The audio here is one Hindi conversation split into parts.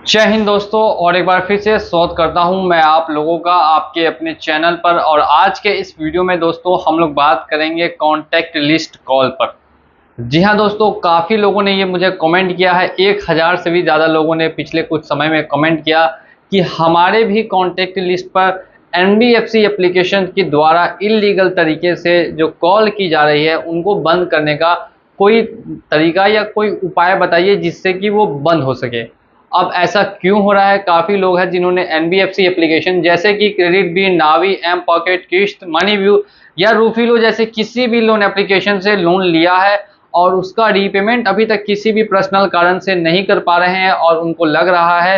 जय हिंद दोस्तों, और एक बार फिर से स्वागत करता हूं मैं आप लोगों का आपके अपने चैनल पर। और आज के इस वीडियो में दोस्तों हम लोग बात करेंगे कॉन्टैक्ट लिस्ट कॉल पर। जी हां दोस्तों, काफ़ी लोगों ने ये मुझे कमेंट किया है। 1000 से भी ज़्यादा लोगों ने पिछले कुछ समय में कमेंट किया कि हमारे भी कॉन्टैक्ट लिस्ट पर एनबीएफसी एप्लीकेशन के द्वारा इल्लीगल तरीके से जो कॉल की जा रही है उनको बंद करने का कोई तरीका या कोई उपाय बताइए जिससे कि वो बंद हो सके। अब ऐसा क्यों हो रहा है? काफ़ी लोग हैं जिन्होंने एनबीएफसी एप्लीकेशन जैसे कि क्रेडिट बी, नावी, एम पॉकेट, किश्त, मनी व्यू या रूफीलो जैसे किसी भी लोन एप्लीकेशन से लोन लिया है और उसका रीपेमेंट अभी तक किसी भी पर्सनल कारण से नहीं कर पा रहे हैं और उनको लग रहा है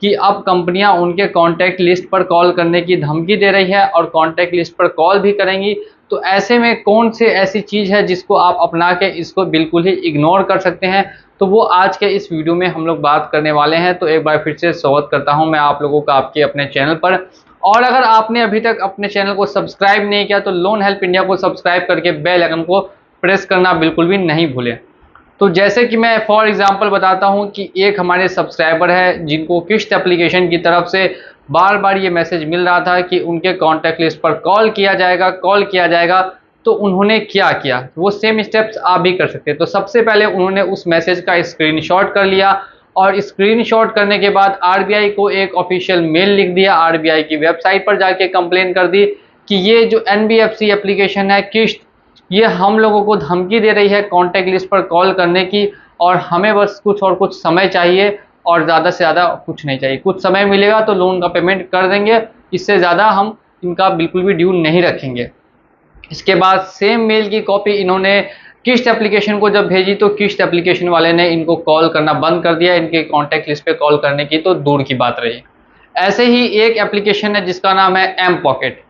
कि अब कंपनियां उनके कॉन्टैक्ट लिस्ट पर कॉल करने की धमकी दे रही है और कॉन्टैक्ट लिस्ट पर कॉल भी करेंगी। तो ऐसे में कौन से ऐसी चीज़ है जिसको आप अपना के इसको बिल्कुल ही इग्नोर कर सकते हैं? तो वो आज के इस वीडियो में हम लोग बात करने वाले हैं। तो एक बार फिर से स्वागत करता हूं मैं आप लोगों का आपके अपने चैनल पर। और अगर आपने अभी तक अपने चैनल को सब्सक्राइब नहीं किया तो लोन हेल्प इंडिया को सब्सक्राइब करके बेल आइकन को प्रेस करना बिल्कुल भी नहीं भूलें। तो जैसे कि मैं फॉर एग्जांपल बताता हूं कि एक हमारे सब्सक्राइबर है जिनको किश्त एप्लीकेशन की तरफ से बार बार ये मैसेज मिल रहा था कि उनके कॉन्टैक्ट लिस्ट पर कॉल किया जाएगा। तो उन्होंने क्या किया, वो सेम स्टेप्स आप भी कर सकते हैं। तो सबसे पहले उन्होंने उस मैसेज का स्क्रीनशॉट कर लिया और स्क्रीनशॉट करने के बाद आरबीआई को एक ऑफिशियल मेल लिख दिया, आरबीआई की वेबसाइट पर जाके कंप्लेन कर दी कि ये जो एनबीएफसी एप्लीकेशन है किश्त, ये हम लोगों को धमकी दे रही है कॉन्टैक्ट लिस्ट पर कॉल करने की और हमें बस कुछ समय चाहिए और ज़्यादा से ज़्यादा कुछ नहीं चाहिए। कुछ समय मिलेगा तो लोन का पेमेंट कर देंगे, इससे ज़्यादा हम इनका बिल्कुल भी ड्यू नहीं रखेंगे। इसके बाद सेम मेल की कॉपी इन्होंने किश्त एप्लीकेशन को जब भेजी तो किश्त एप्लीकेशन वाले ने इनको कॉल करना बंद कर दिया। इनके कॉन्टैक्ट लिस्ट पे कॉल करने की तो दूर की बात रही। ऐसे ही एक एप्लीकेशन है जिसका नाम है M pocket.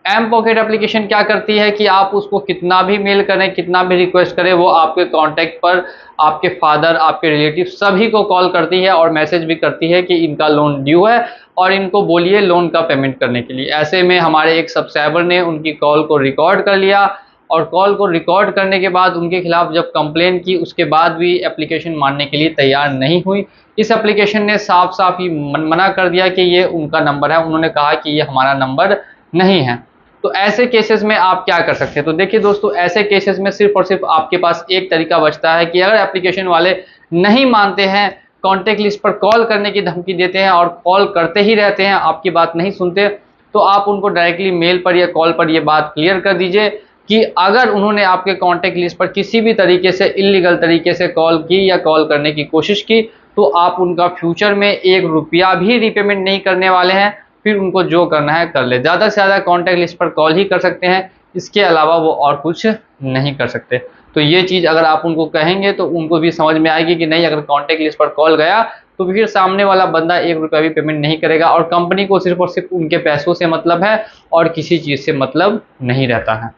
M pocket application क्या करती है कि आप उसको कितना भी मेल करें, कितना भी रिक्वेस्ट करें, वो आपके कॉन्टैक्ट पर आपके फादर, आपके रिलेटिव सभी को कॉल करती है और मैसेज भी करती है कि इनका लोन ड्यू है और इनको बोलिए लोन का पेमेंट करने के लिए। ऐसे में हमारे एक सब्सक्राइबर ने उनकी कॉल को रिकॉर्ड कर लिया और कॉल को रिकॉर्ड करने के बाद उनके खिलाफ जब कंप्लेन की उसके बाद भी एप्लीकेशन मानने के लिए तैयार नहीं हुई। इस एप्लीकेशन ने साफ साफ ही मना कर दिया कि ये उनका नंबर है। उन्होंने कहा कि ये हमारा नंबर नहीं है। तो ऐसे केसेस में आप क्या कर सकते हैं? तो देखिए दोस्तों, ऐसे केसेस में सिर्फ और सिर्फ आपके पास एक तरीका बचता है कि अगर एप्लीकेशन वाले नहीं मानते हैं, कॉन्टैक्ट लिस्ट पर कॉल करने की धमकी देते हैं और कॉल करते ही रहते हैं, आपकी बात नहीं सुनते, तो आप उनको डायरेक्टली मेल पर या कॉल पर ये बात क्लियर कर दीजिए कि अगर उन्होंने आपके कॉन्टैक्ट लिस्ट पर किसी भी तरीके से इल्लीगल तरीके से कॉल की या कॉल करने की कोशिश की तो आप उनका फ्यूचर में 1 रुपया भी रीपेमेंट नहीं करने वाले हैं। फिर उनको जो करना है कर ले। ज़्यादा से ज़्यादा कॉन्टैक्ट लिस्ट पर कॉल ही कर सकते हैं, इसके अलावा वो और कुछ नहीं कर सकते। तो ये चीज़ अगर आप उनको कहेंगे तो उनको भी समझ में आएगी कि नहीं, अगर कॉन्टैक्ट लिस्ट पर कॉल गया तो फिर सामने वाला बंदा 1 रुपया भी पेमेंट नहीं करेगा और कंपनी को सिर्फ और सिर्फ उनके पैसों से मतलब है और किसी चीज़ से मतलब नहीं रहता है।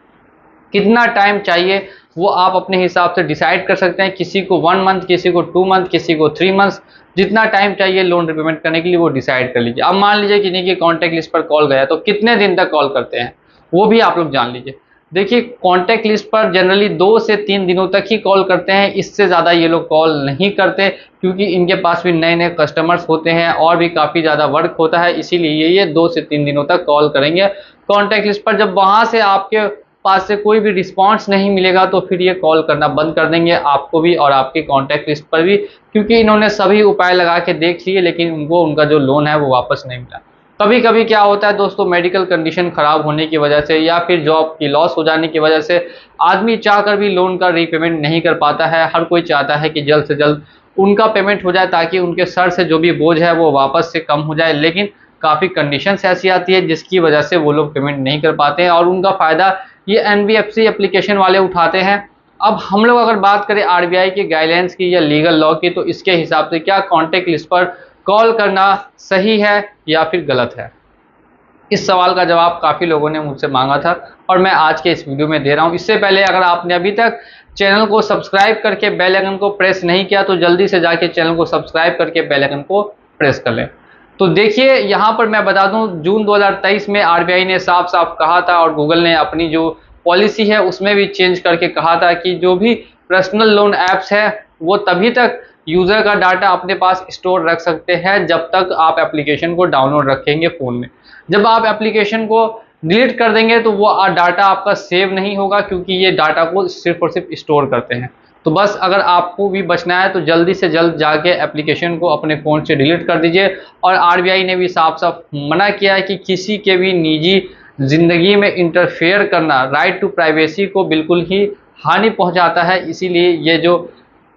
कितना टाइम चाहिए वो आप अपने हिसाब से डिसाइड कर सकते हैं। किसी को 1 मंथ, किसी को 2 मंथ, किसी को 3 मंथ्स, जितना टाइम चाहिए लोन रिपेमेंट करने के लिए वो डिसाइड कर लीजिए। अब मान लीजिए किसी के कॉन्टैक्ट लिस्ट पर कॉल गया तो कितने दिन तक कॉल करते हैं वो भी आप लोग जान लीजिए। देखिए, कॉन्टैक्ट लिस्ट पर जनरली 2 से 3 दिनों तक ही कॉल करते हैं, इससे ज़्यादा ये लोग कॉल नहीं करते क्योंकि इनके पास भी नए नए कस्टमर्स होते हैं और भी काफ़ी ज़्यादा वर्क होता है, इसीलिए ये 2 से 3 दिनों तक कॉल करेंगे कॉन्टैक्ट लिस्ट पर। जब वहाँ से आपके पास से कोई भी रिस्पांस नहीं मिलेगा तो फिर ये कॉल करना बंद कर देंगे, आपको भी और आपके कॉन्टैक्ट लिस्ट पर भी, क्योंकि इन्होंने सभी उपाय लगा के देख लिए लेकिन उनको उनका जो लोन है वो वापस नहीं मिला। कभी कभी क्या होता है दोस्तों, मेडिकल कंडीशन खराब होने की वजह से या फिर जॉब की लॉस हो जाने की वजह से आदमी चाहकर भी लोन का रीपेमेंट नहीं कर पाता है। हर कोई चाहता है कि जल्द से जल्द उनका पेमेंट हो जाए ताकि उनके सर से जो भी बोझ है वो वापस से कम हो जाए, लेकिन काफ़ी कंडीशंस ऐसी आती है जिसकी वजह से वो लोग पेमेंट नहीं कर पाते हैं और उनका फ़ायदा ये एनबीएफसी एप्लीकेशन वाले उठाते हैं। अब हम लोग अगर बात करें आरबीआई के गाइडलाइंस की या लीगल लॉ की, तो इसके हिसाब से क्या कॉन्टैक्ट लिस्ट पर कॉल करना सही है या फिर गलत है? इस सवाल का जवाब काफ़ी लोगों ने मुझसे मांगा था और मैं आज के इस वीडियो में दे रहा हूं। इससे पहले अगर आपने अभी तक चैनल को सब्सक्राइब करके बेल आइकन को प्रेस नहीं किया तो जल्दी से जाके चैनल को सब्सक्राइब करके बेल आइकन को प्रेस कर लें। तो देखिए, यहाँ पर मैं बता दूं, जून 2023 में आरबीआई ने साफ साफ कहा था और गूगल ने अपनी जो पॉलिसी है उसमें भी चेंज करके कहा था कि जो भी पर्सनल लोन ऐप्स है वो तभी तक यूज़र का डाटा अपने पास स्टोर रख सकते हैं जब तक आप एप्लीकेशन को डाउनलोड रखेंगे फ़ोन में। जब आप एप्लीकेशन को डिलीट कर देंगे तो वो डाटा आपका सेव नहीं होगा, क्योंकि ये डाटा को सिर्फ और सिर्फ स्टोर करते हैं। तो बस अगर आपको भी बचना है तो जल्दी से जल्द जाके एप्लीकेशन को अपने फ़ोन से डिलीट कर दीजिए। और आरबीआई ने भी साफ साफ मना किया है कि किसी के भी निजी ज़िंदगी में इंटरफेयर करना राइट टू प्राइवेसी को बिल्कुल ही हानि पहुंचाता है। इसीलिए ये जो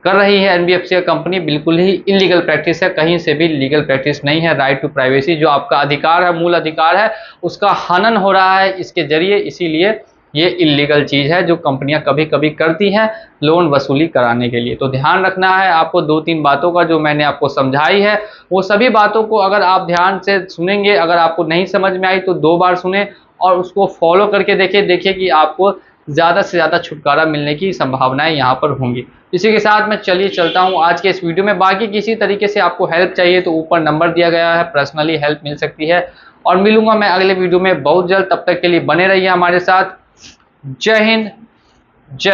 कर रही है एनबीएफसी कंपनी बिल्कुल ही इलीगल प्रैक्टिस है, कहीं से भी लीगल प्रैक्टिस नहीं है। राइट टू प्राइवेसी जो आपका अधिकार है, मूल अधिकार है, उसका हनन हो रहा है इसके जरिए। इसीलिए ये इलीगल चीज़ है जो कंपनियां कभी कभी करती हैं लोन वसूली कराने के लिए। तो ध्यान रखना है आपको 2-3 बातों का जो मैंने आपको समझाई है। वो सभी बातों को अगर आप ध्यान से सुनेंगे, अगर आपको नहीं समझ में आई तो 2 बार सुने और उसको फॉलो करके देखिए कि आपको ज़्यादा से ज़्यादा छुटकारा मिलने की संभावनाएं यहाँ पर होंगी। इसी के साथ मैं चलिए चलता हूँ आज के इस वीडियो में। बाकी किसी तरीके से आपको हेल्प चाहिए तो ऊपर नंबर दिया गया है, पर्सनली हेल्प मिल सकती है। और मिलूंगा मैं अगले वीडियो में बहुत जल्द, तब तक के लिए बने रहिए हमारे साथ। जय हिंद, जय